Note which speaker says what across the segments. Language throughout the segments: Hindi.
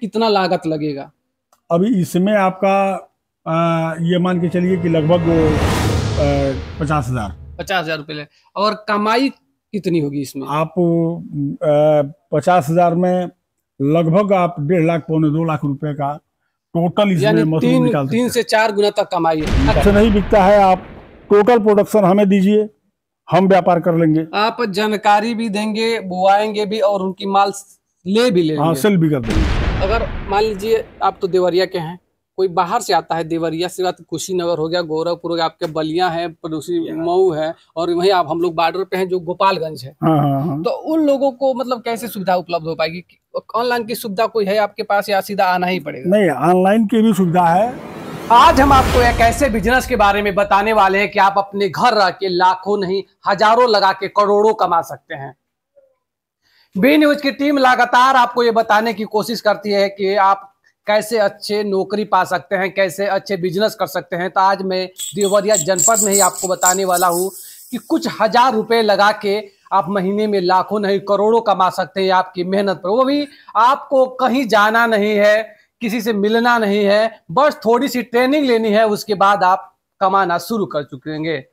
Speaker 1: कितना लागत लगेगा?
Speaker 2: अभी इसमें आपका ये मान के चलिए कि लगभग 50,000।
Speaker 1: 50,000 रुपये। और कमाई कितनी होगी इसमें?
Speaker 2: आप 50,000 में लगभग आप 1.5 लाख पौने 2 लाख रुपए का टोटल इसमें मशरूम निकाल सकते हैं।
Speaker 1: 3 से 4 गुना तक कमाई है।
Speaker 2: अच्छा नहीं बिकता है, आप टोटल प्रोडक्शन हमें दीजिए, हम व्यापार कर लेंगे।
Speaker 1: आप जानकारी भी देंगे, बुआएंगे भी और उनकी माल ले भी लेंगे।
Speaker 2: हाँ, सेल भी कर देंगे।
Speaker 1: अगर मान लीजिए आप तो देवरिया के हैं, कोई बाहर से आता है, देवरिया से बात कुशीनगर हो गया, गोरखपुर हो गया, आपके बलिया है, पड़ोसी मऊ है, और वहीं आप हम लोग बॉर्डर पे हैं जो गोपालगंज है।
Speaker 2: हाँ हाँ हाँ।
Speaker 1: तो उन लोगों को मतलब कैसे सुविधा उपलब्ध हो पाएगी? ऑनलाइन की सुविधा कोई है आपके पास या सीधा आना ही पड़ेगा?
Speaker 2: नहीं, ऑनलाइन की भी सुविधा है।
Speaker 1: आज हम आपको एक ऐसे बिजनेस के बारे में बताने वाले हैं कि आप अपने घर रह के लाखों नहीं हजारों लगा के करोड़ों कमा सकते हैं। बी न्यूज की टीम लगातार आपको ये बताने की कोशिश करती है कि आप कैसे अच्छे नौकरी पा सकते हैं, कैसे अच्छे बिजनेस कर सकते हैं। तो आज मैं देवरिया जनपद में ही आपको बताने वाला हूँ कि कुछ हजार रुपए लगा के आप महीने में लाखों नहीं करोड़ों कमा सकते हैं आपकी मेहनत पर। वो भी आपको कहीं जाना नहीं है, किसी से मिलना नहीं है, बस थोड़ी सी ट्रेनिंग लेनी है, उसके बाद आप कमाना शुरू कर चुकेंगे।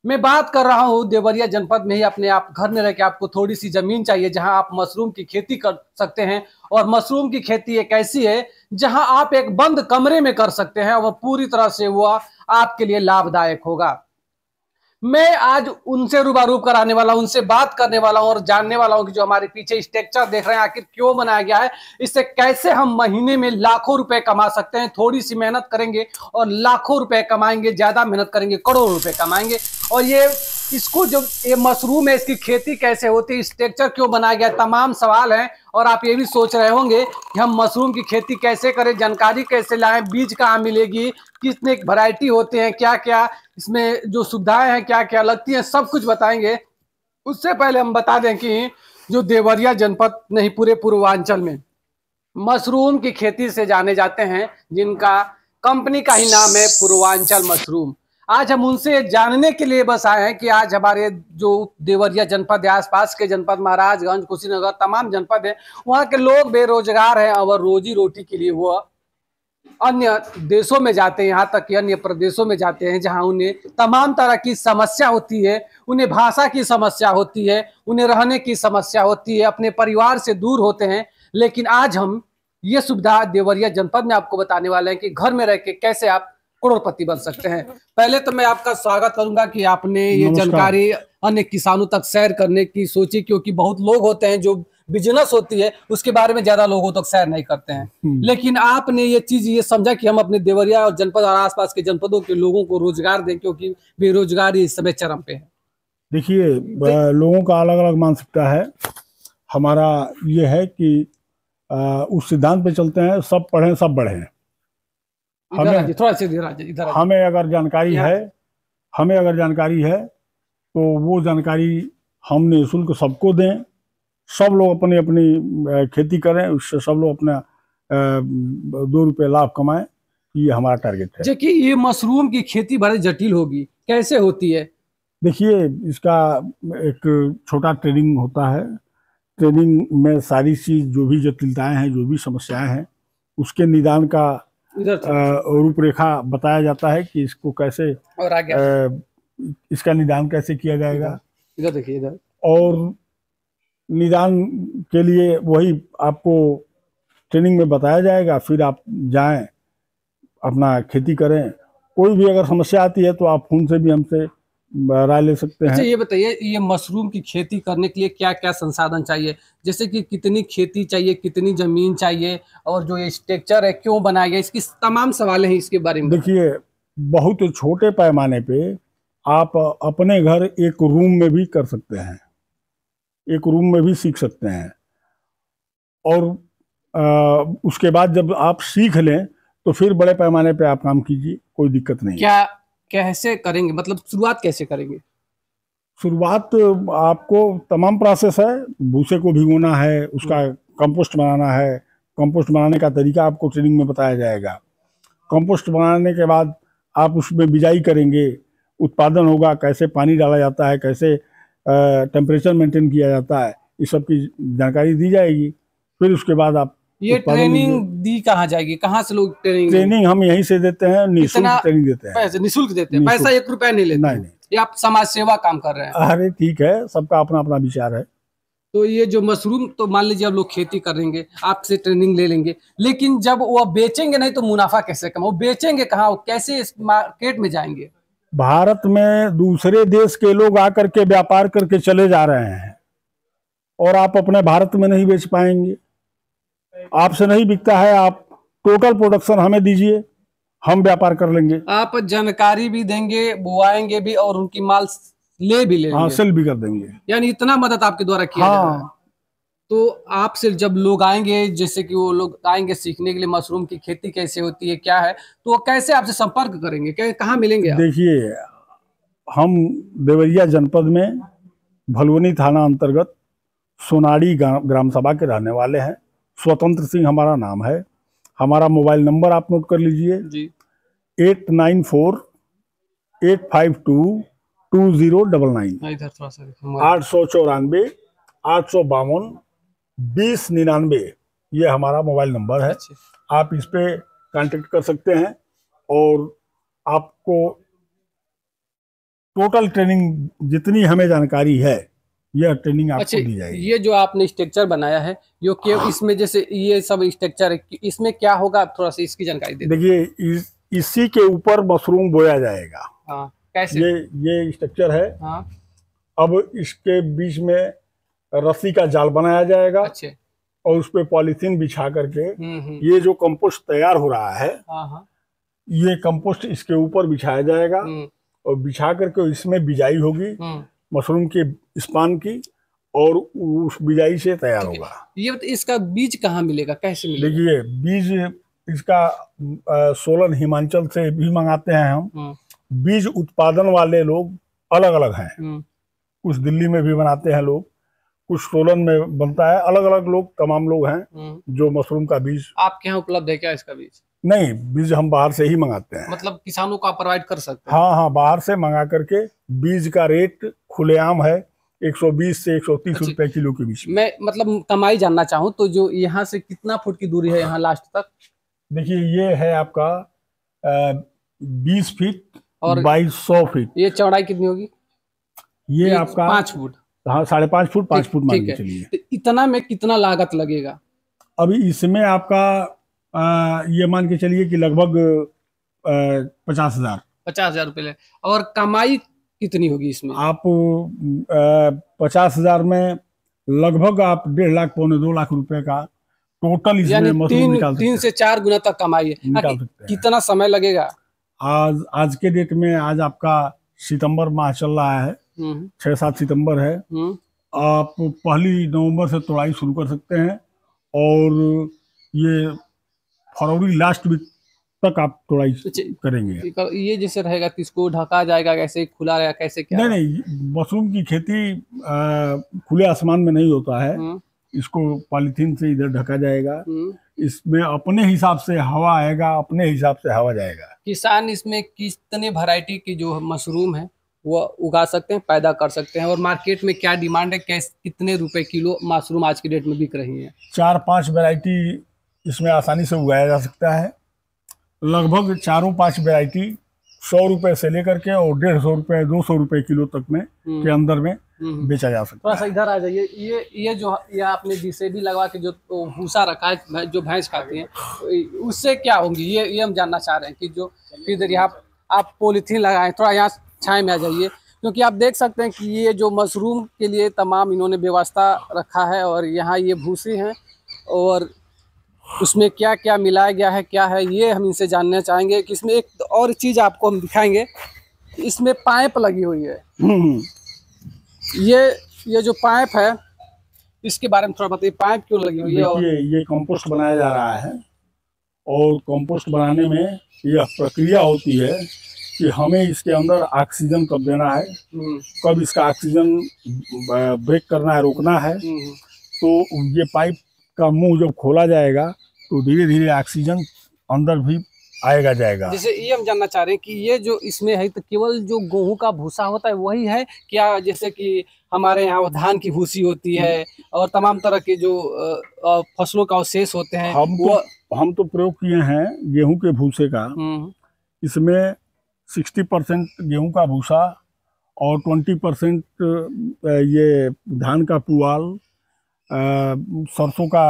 Speaker 1: मैं बात कर रहा हूं देवरिया जनपद में ही, अपने आप घर में रह के आपको थोड़ी सी जमीन चाहिए जहां आप मशरूम की खेती कर सकते हैं। और मशरूम की खेती एक ऐसी है जहां आप एक बंद कमरे में कर सकते हैं और पूरी तरह से वह आपके लिए लाभदायक होगा। मैं आज उनसे रूबरू कराने वाला हूं, उनसे बात करने वाला हूं और जानने वाला हूं कि जो हमारे पीछे स्ट्रक्चर देख रहे हैं आखिर क्यों बनाया गया है, इससे कैसे हम महीने में लाखों रुपए कमा सकते हैं। थोड़ी सी मेहनत करेंगे और लाखों रुपए कमाएंगे, ज्यादा मेहनत करेंगे करोड़ों रुपए कमाएंगे। और ये इसको जो ये मशरूम है इसकी खेती कैसे होती है, स्ट्रक्चर क्यों बनाया गया, तमाम सवाल हैं। और आप ये भी सोच रहे होंगे कि हम मशरूम की खेती कैसे करें, जानकारी कैसे लाएं, बीज कहाँ मिलेगी, कितने वैरायटी होते हैं, क्या क्या इसमें जो सुविधाएं हैं क्या क्या लगती हैं, सब कुछ बताएंगे। उससे पहले हम बता दें कि जो देवरिया जनपद नहीं पूरे पूर्वांचल में मशरूम की खेती से जाने जाते हैं, जिनका कंपनी का ही नाम है पूर्वांचल मशरूम। आज हम उनसे जानने के लिए बस आए हैं कि आज हमारे जो देवरिया जनपद है, आसपास के जनपद महाराजगंज, कुशीनगर, तमाम जनपद है, वहाँ के लोग बेरोजगार हैं और रोजी रोटी के लिए वो अन्य देशों में जाते हैं, यहाँ तक कि अन्य प्रदेशों में जाते हैं जहाँ उन्हें तमाम तरह की समस्या होती है। उन्हें भाषा की समस्या होती है, उन्हें रहने की समस्या होती है, अपने परिवार से दूर होते हैं। लेकिन आज हम ये सुविधा देवरिया जनपद में आपको बताने वाले हैं कि घर में रह के कैसे आप करोड़पति बन सकते हैं। पहले तो मैं आपका स्वागत करूंगा कि आपने ये जानकारी अन्य किसानों तक शेयर करने की सोची, क्योंकि बहुत लोग होते हैं जो बिजनेस होती है उसके बारे में ज्यादा लोगों तक शेयर नहीं करते हैं, लेकिन आपने ये चीज ये समझा कि हम अपने देवरिया और जनपद और आसपास के जनपदों के लोगों को रोजगार दें, क्योंकि बेरोजगारी इस समय चरम पे है।
Speaker 2: देखिए, लोगों का अलग अलग मानसिकता है। हमारा ये है कि उस सिद्धांत पे चलते हैं, सब पढ़ें सब बढ़ें। हमें
Speaker 1: थोड़ा सा इधर
Speaker 2: हमें अगर जानकारी है तो वो जानकारी हम निःशुल्क सबको दें, सब लोग अपनी अपनी खेती करें, उससे सब लोग अपना 2 रुपये लाभ कमाएं। ये हमारा टारगेट है।
Speaker 1: देखिए, ये मशरूम की खेती बड़ी जटिल होगी, कैसे होती है?
Speaker 2: देखिए, इसका एक छोटा ट्रेनिंग होता है। ट्रेनिंग में सारी चीज जो भी जटिलताएं हैं, जो भी समस्याएं हैं, उसके निदान का रूपरेखा बताया जाता है कि इसको कैसे
Speaker 1: और आगे
Speaker 2: इसका निदान कैसे किया जाएगा।
Speaker 1: इधर देखिए, इधर।
Speaker 2: और निदान के लिए वही आपको ट्रेनिंग में बताया जाएगा, फिर आप जाएं अपना खेती करें। कोई भी अगर समस्या आती है तो आप फोन से भी हमसे राय ले सकते हैं।
Speaker 1: अच्छा, ये बताइए, ये मशरूम की खेती करने के लिए क्या क्या संसाधन चाहिए? जैसे कि कितनी खेती चाहिए, कितनी जमीन चाहिए, और जो ये स्ट्रक्चर है क्यों बनाया गया, इसकी तमाम सवाल हैं इसके बारे में।
Speaker 2: देखिए, बहुत छोटे पैमाने पे आप अपने घर एक रूम में भी कर सकते हैं, एक रूम में भी सीख सकते हैं। और उसके बाद जब आप सीख लें तो फिर बड़े पैमाने पे आप काम कीजिए, कोई दिक्कत नहीं।
Speaker 1: क्या कैसे करेंगे, मतलब शुरुआत कैसे करेंगे?
Speaker 2: शुरुआत आपको तमाम प्रोसेस है। भूसे को भिगोना है, उसका कंपोस्ट बनाना है, कंपोस्ट बनाने का तरीका आपको ट्रेनिंग में बताया जाएगा। कंपोस्ट बनाने के बाद आप उसमें बिजाई करेंगे, उत्पादन होगा, कैसे पानी डाला जाता है, कैसे टेम्परेचर मेंटेन किया जाता है, इस सब की जानकारी दी जाएगी। फिर उसके बाद आप
Speaker 1: ये ट्रेनिंग दी कहाँ जाएगी, कहाँ से लोग
Speaker 2: ट्रेनिंग हम यहीं से देते हैं, निःशुल्क ट्रेनिंग देते हैं।
Speaker 1: पैसे निःशुल्क देते हैं, पैसा 1 रुपया नहीं लेते?
Speaker 2: नहीं।
Speaker 1: ये आप समाज सेवा काम कर रहे हैं।
Speaker 2: अरे ठीक है, सबका अपना अपना विचार है।
Speaker 1: तो ये जो मशरूम, तो मान लीजिए अब लोग खेती करेंगे, आपसे ट्रेनिंग ले लेंगे, लेकिन जब वो बेचेंगे नहीं तो मुनाफा कैसे कमाओ? बेचेंगे कहाँ, वो कैसे इस मार्केट में जाएंगे?
Speaker 2: भारत में दूसरे देश के लोग आकर के व्यापार करके चले जा रहे हैं और आप अपने भारत में नहीं बेच पाएंगे। आपसे नहीं बिकता है, आप टोटल प्रोडक्शन हमें दीजिए, हम व्यापार कर लेंगे।
Speaker 1: आप जानकारी भी देंगे, बुआएंगे भी, और उनकी माल ले भी लेंगे।
Speaker 2: हाँ, सेल भी कर देंगे।
Speaker 1: यानी इतना मदद आपके द्वारा किया जा रहा है। तो आपसे जब लोग आएंगे, जैसे कि वो लोग आएंगे सीखने के लिए मशरूम की खेती कैसे होती है, क्या है, तो वो कैसे आपसे संपर्क करेंगे, कहाँ मिलेंगे आप?
Speaker 2: देखिए, हम देवरिया जनपद में भलुवनी थाना अंतर्गत सोनाड़ी ग्राम सभा के रहने वाले हैं। स्वतंत्र सिंह हमारा नाम है। हमारा मोबाइल नंबर आप नोट कर लीजिए जी, 8948522099, 894 852 2099, ये हमारा मोबाइल नंबर है। आप इस पे कांटेक्ट कर सकते हैं और आपको टोटल ट्रेनिंग जितनी हमें जानकारी है, यह ट्रेनिंग आपको दी जाएगी।
Speaker 1: ये जो आपने स्ट्रक्चर बनाया है, जो कि इसमें जैसे ये सब स्ट्रक्चर है, इसमें क्या होगा, आप थोड़ा सा इसकी जानकारी दे।
Speaker 2: देखिए, इसी के ऊपर मशरूम बोया जाएगा।
Speaker 1: हाँ, कैसे?
Speaker 2: ये स्ट्रक्चर है।
Speaker 1: हाँ।
Speaker 2: अब इसके बीच में रस्सी का जाल बनाया जाएगा।
Speaker 1: अच्छा।
Speaker 2: और उस पे पॉलीथीन बिछा करके ये जो कंपोस्ट तैयार हो रहा है, ये कंपोस्ट इसके ऊपर बिछाया जाएगा और बिछा करके इसमें बिजाई होगी मशरूम के स्पान की, और उस बिजाई से तैयार होगा।
Speaker 1: ये इसका बीज कहाँ मिलेगा, कैसे मिलेगा?
Speaker 2: देखिए, बीज इसका सोलन हिमाचल से भी मंगाते हैं हम। बीज उत्पादन वाले लोग अलग अलग हैं। कुछ दिल्ली में भी बनाते हैं लोग, कुछ सोलन में बनता है। अलग अलग लोग, तमाम लोग हैं जो मशरूम का बीज।
Speaker 1: आपके यहाँ उपलब्ध है क्या इसका बीज?
Speaker 2: नहीं, बीज हम बाहर से ही मंगाते हैं।
Speaker 1: मतलब किसानों को आप प्रोवाइड कर सकते हैं?
Speaker 2: हाँ, बाहर से मंगा करके। बीज का रेट खुलेआम है, 120 से 130 रुपए किलो के बीच में।
Speaker 1: मैं मतलब कमाई जानना चाहूँ तो जो यहाँ से कितना फुट की दूरी है यहाँ लास्ट तक?
Speaker 2: देखिए, ये है आपका 20 फीट और 2200 फीट।
Speaker 1: ये चौड़ाई कितनी होगी?
Speaker 2: ये आपका
Speaker 1: 5 फुट।
Speaker 2: हाँ, 5.5 फुट, 5 फुट मान के चलिए।
Speaker 1: तो इतना में कितना लागत लगेगा?
Speaker 2: अभी इसमें आपका ये मान के चलिए कि लगभग 50,000
Speaker 1: रुपए। और कमाई कितनी होगी इसमें?
Speaker 2: आप 50,000 में लगभग आप 1.5 लाख, 1.25 लाख रुपए का टोटल इसमें मशरूम निकाल सकते हैं।
Speaker 1: 3 से 4 गुना तक कमाई है।
Speaker 2: निकाल सकते हैं।
Speaker 1: कितना समय लगेगा?
Speaker 2: आज के डेट में, आज आपका सितंबर माह चल रहा है, 6-7 सितंबर है। आप 1 नवंबर से तोड़ाई शुरू कर सकते हैं और ये फरवरी लास्ट वीक तक आप तोड़ाई करेंगे।
Speaker 1: ये जैसे रहेगा तो इसको ढका जाएगा, कैसे खुला रहेगा, कैसे क्या?
Speaker 2: नहीं, मशरूम की खेती खुले आसमान में नहीं होता है। इसको पॉलीथीन से इधर ढका जाएगा। इसमें अपने हिसाब से हवा आएगा, अपने हिसाब से हवा जाएगा।
Speaker 1: किसान इसमें कितने वैरायटी की जो मशरूम है वो उगा सकते हैं, पैदा कर सकते हैं, और मार्केट में क्या डिमांड है, कितने रुपए किलो मशरूम आज की डेट में बिक रही है?
Speaker 2: 4-5 वैरायटी इसमें आसानी से उगाया जा सकता है। लगभग 4-5 वैरायटी 100 रुपए से लेकर के और 150 रुपए, 200 रुपए किलो तक में के अंदर में बेचा जा सकता है।
Speaker 1: थोड़ा सा इधर आ जाइए। ये जो ये आपने DCD लगवा के जो भूसा रखा है, जो भैंस खाती है, उससे क्या होंगी? ये हम जानना चाह रहे हैं कि जो इधर यहाँ आप पॉलीथीन लगाए, थोड़ा यहाँ छाए में आ जाइए, क्योंकि आप देख सकते हैं कि ये जो मशरूम के लिए तमाम इन्होंने व्यवस्था रखा है, और यहाँ ये भूसी हैं और उसमें क्या क्या मिलाया गया है, क्या है, ये हम इनसे जानना चाहेंगे। कि इसमें एक और चीज़ आपको हम दिखाएंगे, इसमें पाइप लगी हुई है। ये जो पाइप है, इसके बारे में थोड़ा बताइए, पाइप क्यों लगी हुई है?
Speaker 2: ये कंपोस्ट बनाया जा रहा है, और कंपोस्ट बनाने में यह प्रक्रिया होती है कि हमें इसके अंदर ऑक्सीजन कब देना है, कब इसका ऑक्सीजन ब्रेक करना है, रोकना है। तो ये पाइप का मुंह जब खोला जाएगा तो धीरे धीरे ऑक्सीजन अंदर भी आएगा जाएगा।
Speaker 1: जैसे ये हम जानना चाह रहे हैं कि ये जो इसमें है तो केवल जो गेहूं का भूसा होता है वही है क्या, जैसे कि हमारे यहाँ वो धान की भूसी होती है और तमाम तरह के जो फसलों का अवशेष होते हैं
Speaker 2: हम तो प्रयोग किए हैं गेहूं के भूसे का। इसमें 60% गेहूं का भूसा और 20% ये धान का पुआल, सरसों का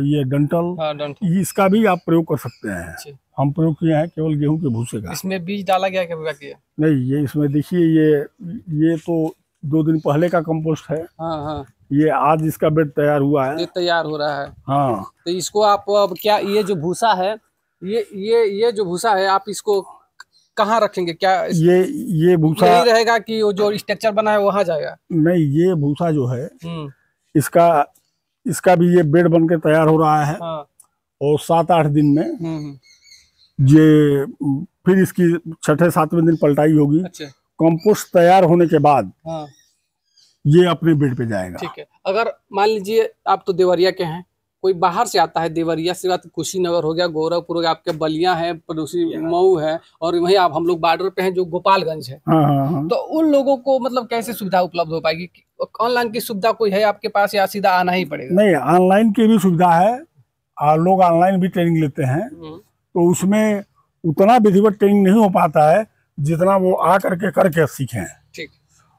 Speaker 2: ये डंठल, इसका भी आप प्रयोग कर सकते हैं। हम प्रयोग किए हैं केवल गेहूं के भूसे का।
Speaker 1: इसमें बीज डाला गया क्या?
Speaker 2: नहीं, ये इसमें देखिए ये तो 2 दिन पहले का कंपोस्ट है।
Speaker 1: हाँ हाँ,
Speaker 2: ये आज इसका बेड तैयार हुआ है।
Speaker 1: ये तैयार हो रहा है।
Speaker 2: हाँ,
Speaker 1: तो इसको आप अब क्या, ये जो भूसा है ये जो भूसा है आप इसको कहाँ रखेंगे? क्या
Speaker 2: ये भूसा
Speaker 1: यही रहेगा कि वो जो स्ट्रक्चर बना है वहां जाएगा?
Speaker 2: नहीं, ये भूसा जो है इसका भी ये बेड बन के तैयार हो रहा है।
Speaker 1: हाँ।
Speaker 2: और 7-8 दिन में ये फिर इसकी 6-7वें दिन पलटाई होगी।
Speaker 1: अच्छा।
Speaker 2: कंपोस्ट तैयार होने के बाद
Speaker 1: हाँ।
Speaker 2: ये अपने बेड पे जाएगा।
Speaker 1: ठीक है। अगर मान लीजिए आप तो देवरिया के हैं, कोई बाहर से आता है, देवरिया से बात कुशीनगर हो गया, गोरखपुर हो गया, आपके बलिया है, पड़ोसी मऊ है, और वहीं आप हम लोग बॉर्डर पे हैं जो गोपालगंज है।
Speaker 2: हाँ।
Speaker 1: तो उन लोगों को मतलब कैसे सुविधा उपलब्ध हो पाएगी? ऑनलाइन की सुविधा कोई है आपके पास या सीधा आना ही पड़ेगा?
Speaker 2: नहीं, ऑनलाइन की भी सुविधा है और लोग ऑनलाइन भी ट्रेनिंग लेते हैं। तो उसमें उतना विधिवत ट्रेनिंग नहीं हो पाता है जितना वो आ करके सीखे।
Speaker 1: ठीक।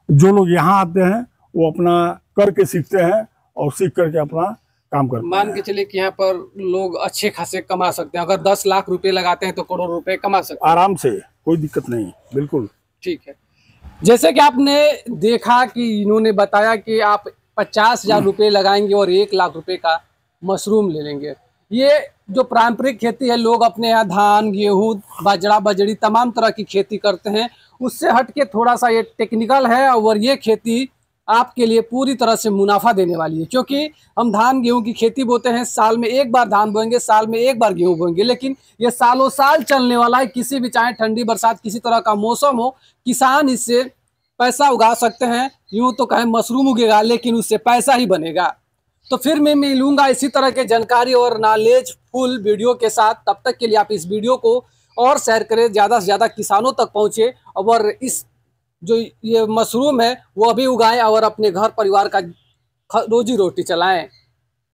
Speaker 1: जो
Speaker 2: लोग यहाँ आते हैं वो अपना करके सीखते हैं और सीख करके अपना काम करते हैं।
Speaker 1: मान के चलिए कि यहाँ पर लोग अच्छे खासे कमा सकते हैं, अगर 10 लाख रुपए लगाते हैं तो करोड़ रुपए कमा सकते हैं
Speaker 2: आराम से, कोई दिक्कत नहीं। बिल्कुल
Speaker 1: ठीक है। जैसे कि आपने देखा कि इन्होंने बताया कि आप 50,000 रुपये लगाएंगे और 1 लाख रुपए का मशरूम ले लेंगे। ये जो पारंपरिक खेती है, लोग अपने यहाँ धान, गेहूँ, बाजरा, बजड़ी तमाम तरह की खेती करते हैं, उससे हट के थोड़ा सा ये टेक्निकल है और ये खेती आपके लिए पूरी तरह से मुनाफा देने वाली है। क्योंकि हम धान गेहूं की खेती बोते हैं, साल में एक बार धान बोएंगे, साल में एक बार गेहूं बोएंगे, लेकिन ये सालों साल चलने वाला है। किसी भी, चाहे ठंडी बरसात किसी तरह का मौसम हो, किसान इससे पैसा उगा सकते हैं। यूं तो कहें मशरूम उगेगा लेकिन उससे पैसा ही बनेगा। तो फिर मैं मिलूंगा इसी तरह के जानकारी और नॉलेज फुल वीडियो के साथ। तब तक के लिए आप इस वीडियो को और शेयर करें, ज़्यादा से ज़्यादा किसानों तक पहुँचे और इस जो ये मशरूम है वो अभी उगाएं और अपने घर परिवार का रोजी रोटी चलाएं।